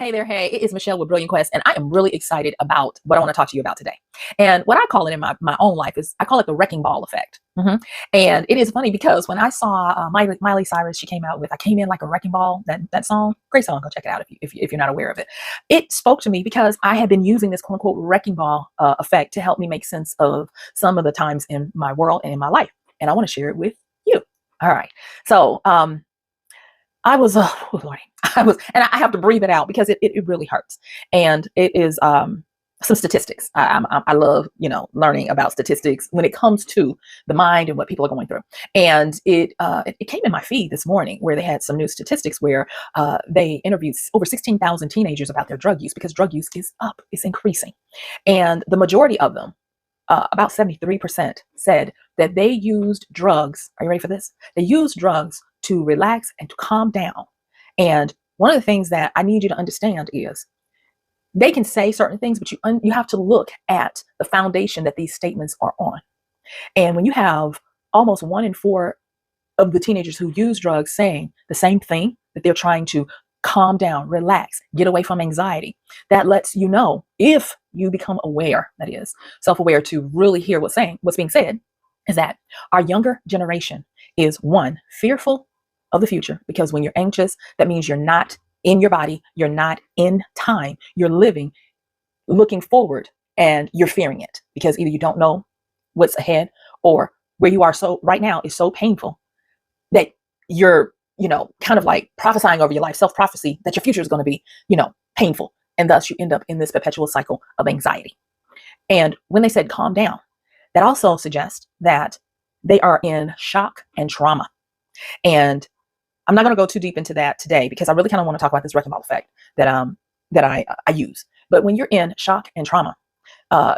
Hey there, hey, it is Michelle with Brilliant Quest, and I am really excited about what I want to talk to you about today. And what I call it in my own life is I call it the wrecking ball effect. And it is funny because when I saw Miley Cyrus, she came out with "I Came In Like a Wrecking Ball." That song, great song. Go check it out if you're not aware of it. It spoke to me because I have been using this quote unquote wrecking ball effect to help me make sense of some of the times in my world and in my life, and I want to share it with you. All right, so I was, oh Lordy, I was, and I have to breathe it out because it really hurts. And it is some statistics. I love, learning about statistics when it comes to the mind and what people are going through. And it came in my feed this morning where they had some new statistics where they interviewed over 16,000 teenagers about their drug use because drug use is up, it's increasing. And the majority of them, about 73% said that they used drugs. Are you ready for this? They used drugs to relax and to calm down. And one of the things that I need you to understand is they can say certain things, but you have to look at the foundation that these statements are on. And when you have almost 1 in 4 of the teenagers who use drugs saying the same thing, that they're trying to calm down, relax, get away from anxiety, that lets you know, if you become aware, that is self-aware, to really hear what's being said, is that our younger generation is, one, fearful of the future, because when you're anxious, that means you're not in your body, you're not in time, you're living looking forward, and you're fearing it because either you don't know what's ahead, or where you are so right now is so painful that you're, kind of like prophesying over your life, self-prophecy, that your future is going to be, painful. And thus you end up in this perpetual cycle of anxiety. And when they said calm down, that also suggests that they are in shock and trauma. And I'm not going to go too deep into that today because I really kind of want to talk about this wrecking ball effect that I use. But when you're in shock and trauma,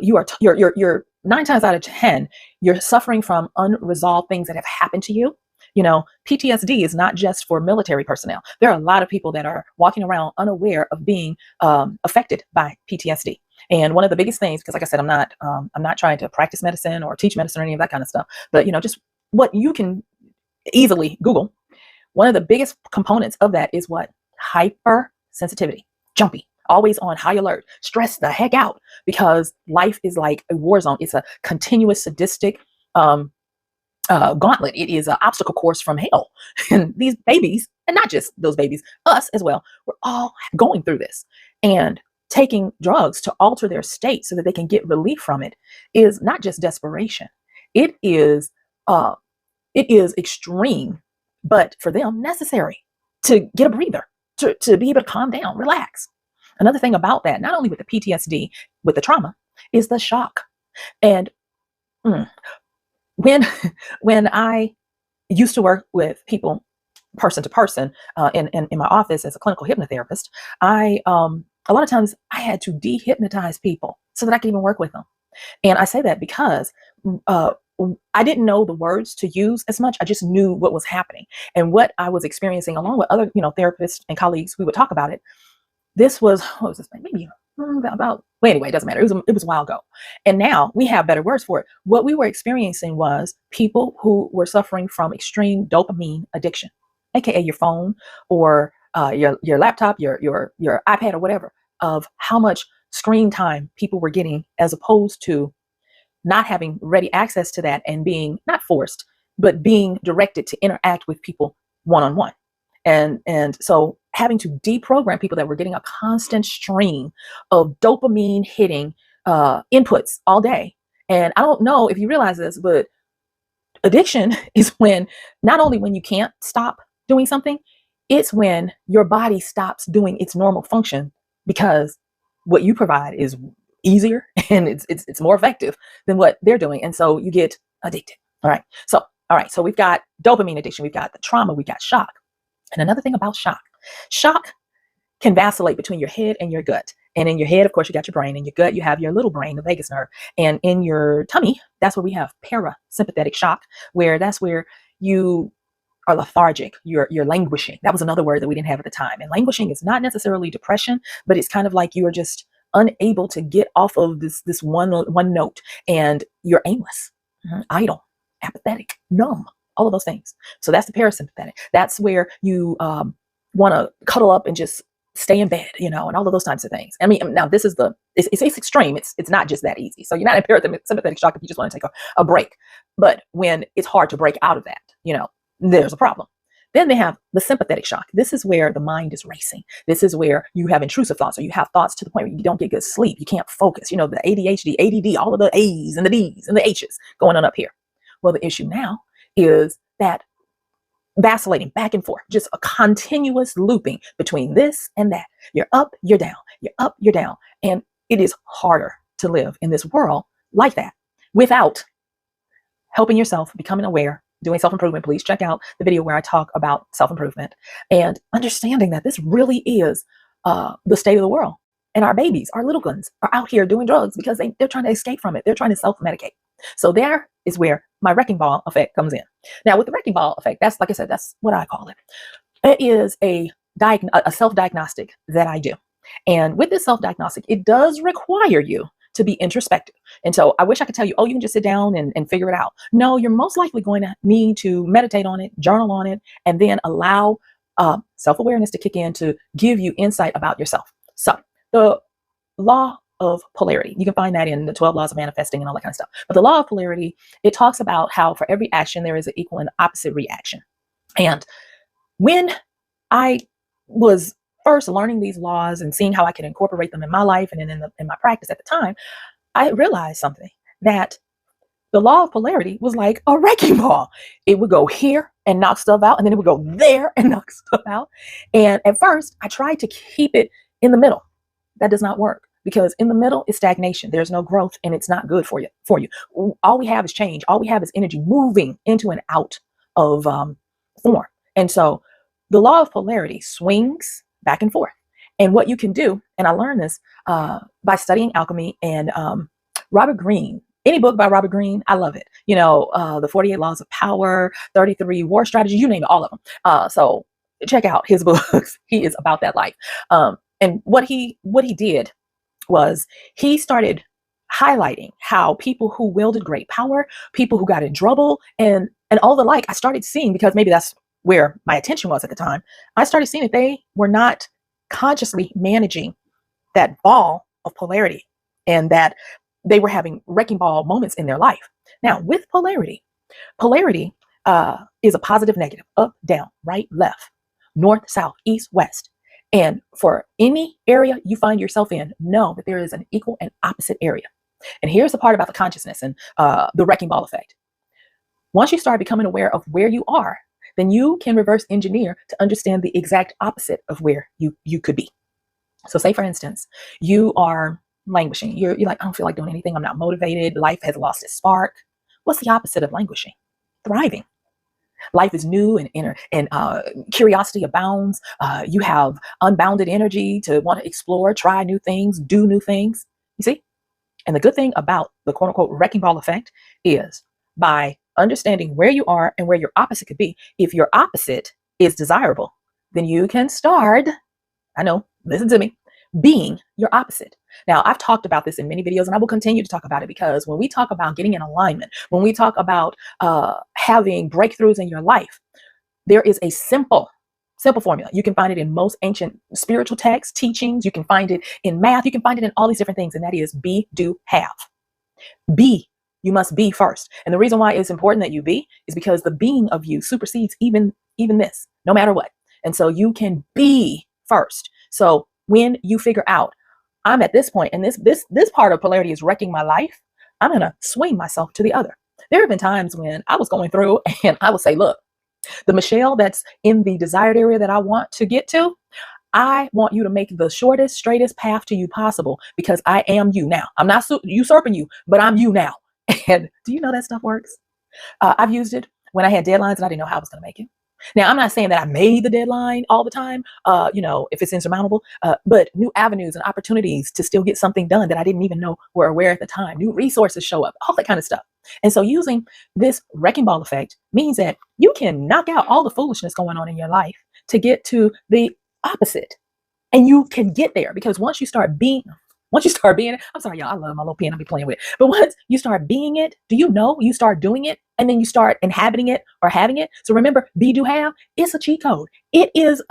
you're 9 times out of 10, you're suffering from unresolved things that have happened to you. PTSD is not just for military personnel. There are a lot of people that are walking around unaware of being affected by PTSD. And one of the biggest things, because like I said, I'm not trying to practice medicine or teach medicine or any of that kind of stuff, but just what you can easily Google. One of the biggest components of that is what? Hypersensitivity, jumpy, always on high alert, stress the heck out because life is like a war zone. It's a continuous sadistic gauntlet. It is an obstacle course from hell. And these babies, and not just those babies, us as well, we're all going through this. And taking drugs to alter their state so that they can get relief from it is not just desperation. It is extreme, but for them necessary to get a breather, to be able to calm down, relax. Another thing about that, not only with the PTSD, with the trauma, is the shock. And when when I used to work with people person to person in my office as a clinical hypnotherapist, I a lot of times I had to dehypnotize people so that I could even work with them. And I say that because I didn't know the words to use as much. I just knew what was happening and what I was experiencing, along with other therapists and colleagues. We would talk about it. This was, what was this, maybe about, well, anyway, it doesn't matter. It was a while ago. And now we have better words for it. What we were experiencing was people who were suffering from extreme dopamine addiction, AKA your phone or your laptop, your iPad or whatever, of how much screen time people were getting as opposed to not having ready access to that and being not forced, but being directed to interact with people one-on-one. And so having to deprogram people that were getting a constant stream of dopamine hitting inputs all day. And I don't know if you realize this, but addiction is when, not only when you can't stop doing something, it's when your body stops doing its normal function because what you provide is easier and it's more effective than what they're doing. And so you get addicted. All right. So we've got dopamine addiction, we've got the trauma, we've got shock. And another thing about shock can vacillate between your head and your gut. And in your head, of course, you got your brain. In your gut, you have your little brain, the vagus nerve. And in your tummy, that's where we have parasympathetic shock, where that's where you are lethargic, you're languishing. That was another word that we didn't have at the time. And languishing is not necessarily depression, but it's kind of like you are just unable to get off of this one note, and you're aimless, idle, apathetic, numb, all of those things. So that's the parasympathetic. That's where you want to cuddle up and just stay in bed, and all of those types of things. I mean, now this is it's extreme. It's not just that easy. So you're not in parasympathetic shock if you just want to take a break. But when it's hard to break out of that, there's a problem. Then they have the sympathetic shock. This is where the mind is racing. This is where you have intrusive thoughts, or you have thoughts to the point where you don't get good sleep. You can't focus. The ADHD, ADD, all of the A's and the D's and the H's going on up here. Well, the issue now is that vacillating back and forth, just a continuous looping between this and that. You're up, you're down, you're up, you're down. And it is harder to live in this world like that without helping yourself, becoming aware, doing self-improvement. Please check out the video where I talk about self-improvement and understanding that this really is the state of the world. And our babies, our little ones are out here doing drugs because they're trying to escape from it. They're trying to self-medicate. So there is where my wrecking ball effect comes in. Now, with the wrecking ball effect, that's, like I said, that's what I call it. It is a self-diagnostic that I do. And with this self-diagnostic, it does require you to be introspective. And so I wish I could tell you, oh, you can just sit down and figure it out. No, you're most likely going to need to meditate on it, journal on it, and then allow self-awareness to kick in to give you insight about yourself. So the law of polarity, you can find that in the 12 laws of manifesting and all that kind of stuff. But the law of polarity, it talks about how for every action, there is an equal and opposite reaction. And when I was first learning these laws and seeing how I could incorporate them in my life and in my practice at the time, I realized something, that the law of polarity was like a wrecking ball. It would go here and knock stuff out, and then it would go there and knock stuff out. And at first, I tried to keep it in the middle. That does not work, because in the middle is stagnation. There's no growth, and it's not good for you. All we have is change. All we have is energy moving into and out of form. And so the law of polarity swings back and forth. And what you can do, and I learned this by studying alchemy and Robert Greene. Any book by Robert Greene, I love it. The 48 Laws of Power, 33 War Strategies, you name it, all of them. So check out his books. He is about that life. And what he did was he started highlighting how people who wielded great power, people who got in trouble, and all the like, I started seeing, because maybe that's where my attention was at the time, I started seeing that they were not consciously managing that ball of polarity, and that they were having wrecking ball moments in their life. Now, with polarity is a positive, negative, up, down, right, left, north, south, east, west. And for any area you find yourself in, know that there is an equal and opposite area. And here's the part about the consciousness and the wrecking ball effect. Once you start becoming aware of where you are, then you can reverse engineer to understand the exact opposite of where you could be. So say, for instance, you are languishing. You're like, I don't feel like doing anything. I'm not motivated. Life has lost its spark. What's the opposite of languishing? Thriving. Life is new and inner, and curiosity abounds. You have unbounded energy to want to explore, try new things, do new things. You see? And the good thing about the quote unquote wrecking ball effect is, by understanding where you are and where your opposite could be, if your opposite is desirable, then you can start, I know, listen to me, being your opposite. Now, I've talked about this in many videos, and I will continue to talk about it, because when we talk about getting in alignment, when we talk about having breakthroughs in your life, there is a simple formula. You can find it in most ancient spiritual texts, teachings. You can find it in math. You can find it in all these different things. And that is be, do, have. Be. You must be first. And the reason why it's important that you be is because the being of you supersedes even this, no matter what. And so you can be first. So when you figure out, I'm at this point, and this part of polarity is wrecking my life, I'm going to swing myself to the other. There have been times when I was going through and I would say, look, the Michelle that's in the desired area that I want to get to, I want you to make the shortest, straightest path to you possible, because I am you now. I'm not usurping you, but I'm you now. And do you know that stuff works? I've used it when I had deadlines and I didn't know how I was going to make it. Now, I'm not saying that I made the deadline all the time, if it's insurmountable, but new avenues and opportunities to still get something done that I didn't even know were aware at the time. New resources show up, all that kind of stuff. And so using this wrecking ball effect means that you can knock out all the foolishness going on in your life to get to the opposite. And you can get there, because once you start being it, I'm sorry, y'all, I love my little pen I'll be playing with. But once you start being it, do you know you start doing it, and then you start inhabiting it or having it? So remember, be, do, have, it's a cheat code. It is,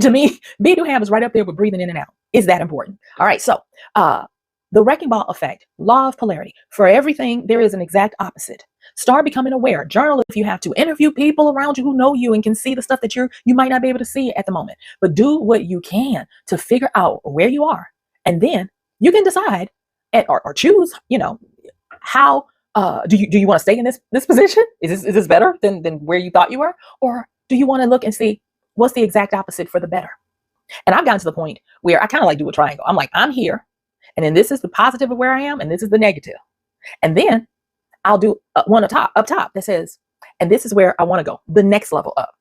To me, being new habits right up there with breathing in and out. Is that important? All right. So, uh, the wrecking ball effect, law of polarity. For everything, there is an exact opposite. Start becoming aware. Journal if you have to. Interview people around you who know you and can see the stuff that you might not be able to see at the moment. But do what you can to figure out where you are, and then you can decide or choose. How do you want to stay in this position? Is this better than where you thought you were, or do you want to look and see what's the exact opposite for the better? And I've gotten to the point where I kind of like do a triangle. I'm like, I'm here, and then this is the positive of where I am, and this is the negative. And then I'll do one up top that says, and this is where I want to go, the next level up.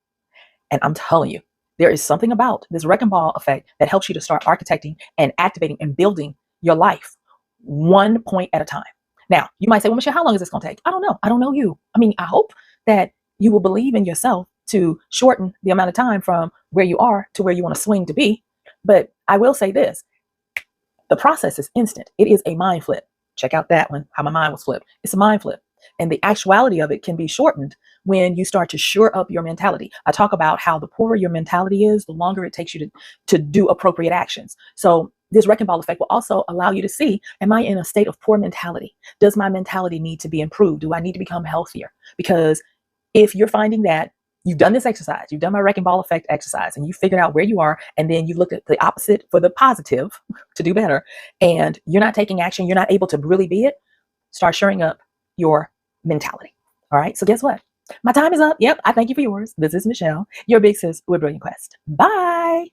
And I'm telling you, there is something about this wrecking ball effect that helps you to start architecting and activating and building your life one point at a time. Now, you might say, well, Michelle, how long is this going to take? I don't know. I don't know you. I mean, I hope that you will believe in yourself to shorten the amount of time from where you are to where you want to swing to be. But I will say this, the process is instant. It is a mind flip. Check out that one, how my mind was flipped. It's a mind flip. And the actuality of it can be shortened when you start to shore up your mentality. I talk about how the poorer your mentality is, the longer it takes you to do appropriate actions. So this wrecking ball effect will also allow you to see, am I in a state of poor mentality? Does my mentality need to be improved? Do I need to become healthier? Because if you're finding that you've done this exercise, you've done my wrecking ball effect exercise, and you figured out where you are, and then you looked at the opposite for the positive to do better, and you're not taking action, you're not able to really be it, start shoring up your mentality. All right. So guess what? My time is up. Yep. I thank you for yours. This is Michelle, your big sis with Brilliant Quest. Bye.